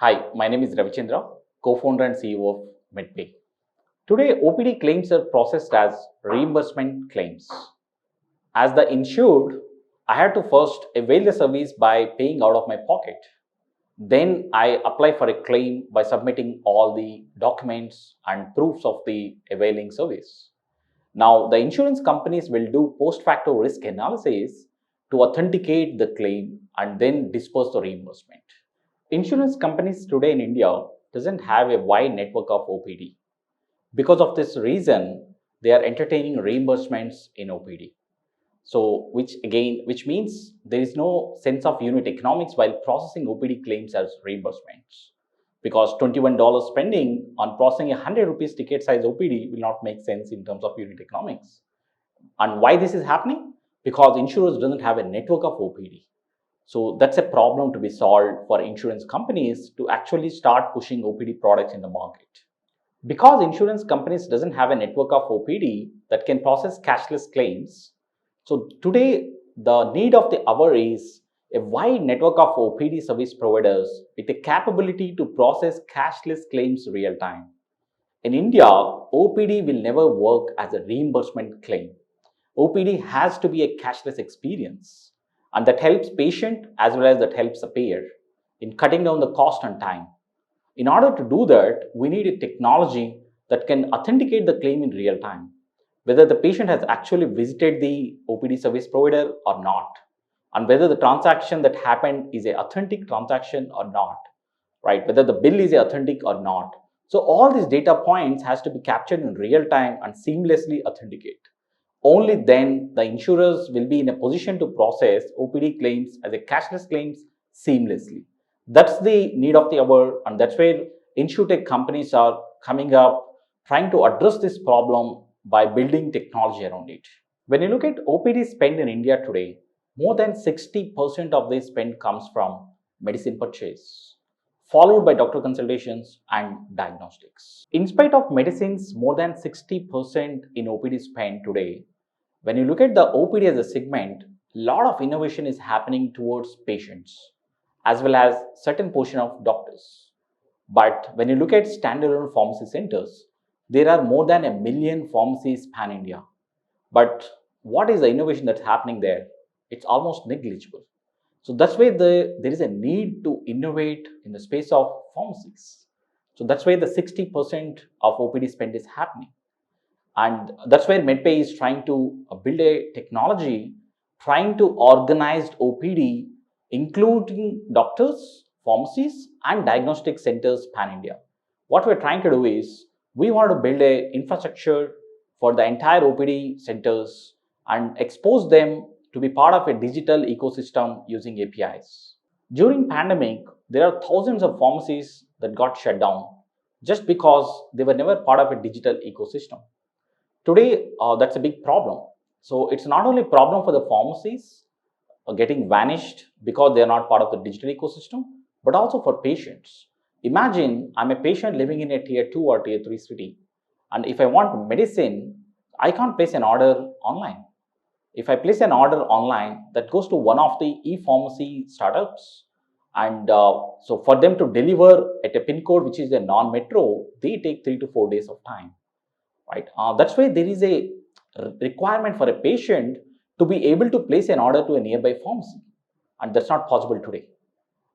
Hi, my name is Ravichandra, co-founder and CEO of MedPay. Today, OPD claims are processed as reimbursement claims. As the insured, I had to first avail the service by paying out of my pocket. Then I apply for a claim by submitting all the documents and proofs of the availing service. Now, the insurance companies will do post facto risk analysis to authenticate the claim and then disperse the reimbursement. Insurance companies today in India doesn't have a wide network of OPD. Because of this reason, they are entertaining reimbursements in OPD. So, which means there is no sense of unit economics while processing OPD claims as reimbursements. Because $21 spending on processing a 100 rupees ticket size OPD will not make sense in terms of unit economics. And why this is happening? Because insurers doesn't have a network of OPD. So that's a problem to be solved for insurance companies to actually start pushing OPD products in the market. Because insurance companies doesn't have a network of OPD that can process cashless claims, so today the need of the hour is a wide network of OPD service providers with the capability to process cashless claims real time. In India, OPD will never work as a reimbursement claim. OPD has to be a cashless experience, and that helps patient as well as that helps the payer in cutting down the cost and time. In order to do that, we need a technology that can authenticate the claim in real time, whether the patient has actually visited the OPD service provider or not, and whether the transaction that happened is an authentic transaction or not, right? Whether the bill is authentic or not. So all these data points has to be captured in real time and seamlessly authenticate. Only then the insurers will be in a position to process OPD claims as a cashless claims seamlessly. That's the need of the hour, and that's where insurtech companies are coming up trying to address this problem by building technology around it. When you look at OPD spend in India today, more than 60% of this spend comes from medicine purchase, followed by doctor consultations and diagnostics. In spite of medicines, more than 60% in OPD spend today, when you look at the OPD as a segment, a lot of innovation is happening towards patients as well as certain portion of doctors. But when you look at standalone pharmacy centers, there are more than 1 million pharmacies pan India. But what is the innovation that's happening there? It's almost negligible. So that's why there is a need to innovate in the space of pharmacies. So that's why the 60% of OPD spend is happening. And that's where MedPay is trying to build a technology, trying to organize OPD, including doctors, pharmacies, and diagnostic centers pan India. What we're trying to do is we want to build a infrastructure for the entire OPD centers and expose them to be part of a digital ecosystem using APIs. During pandemic, there are thousands of pharmacies that got shut down just because they were never part of a digital ecosystem. Today, that's a big problem. So it's not only a problem for the pharmacies getting vanished because they are not part of the digital ecosystem, but also for patients. Imagine I'm a patient living in a tier 2 or tier 3 city, and if I want medicine, I can't place an order online. If I place an order online, that goes to one of the e-pharmacy startups, and so for them to deliver at a pin code which is a non-metro, they take 3 to 4 days of time, right? That's why there is a requirement for a patient to be able to place an order to a nearby pharmacy, and that's not possible today.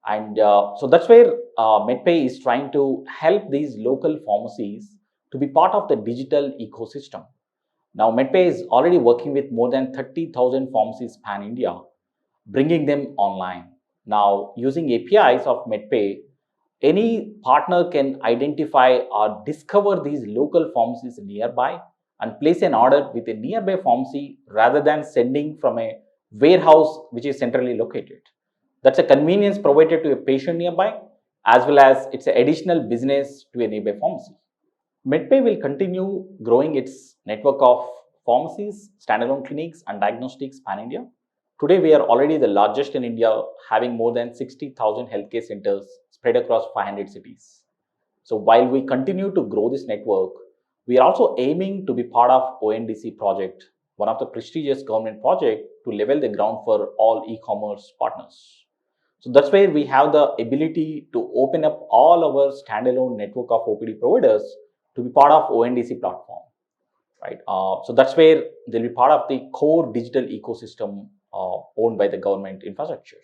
And so that's where MedPay is trying to help these local pharmacies to be part of the digital ecosystem. Now, MedPay is already working with more than 30,000 pharmacies pan India, bringing them online. Now, using APIs of MedPay, any partner can identify or discover these local pharmacies nearby and place an order with a nearby pharmacy rather than sending from a warehouse which is centrally located. That's a convenience provided to a patient nearby, as well as it's an additional business to a nearby pharmacy. MedPay will continue growing its network of pharmacies, standalone clinics, and diagnostics pan India. Today, we are already the largest in India, having more than 60,000 healthcare centers spread across 500 cities. So, while we continue to grow this network, we are also aiming to be part of ONDC project, one of the prestigious government projects to level the ground for all e-commerce partners. So that's where we have the ability to open up all our standalone network of OPD providers to be part of ONDC platform, right? So that's where they'll be part of the core digital ecosystem owned by the government infrastructure.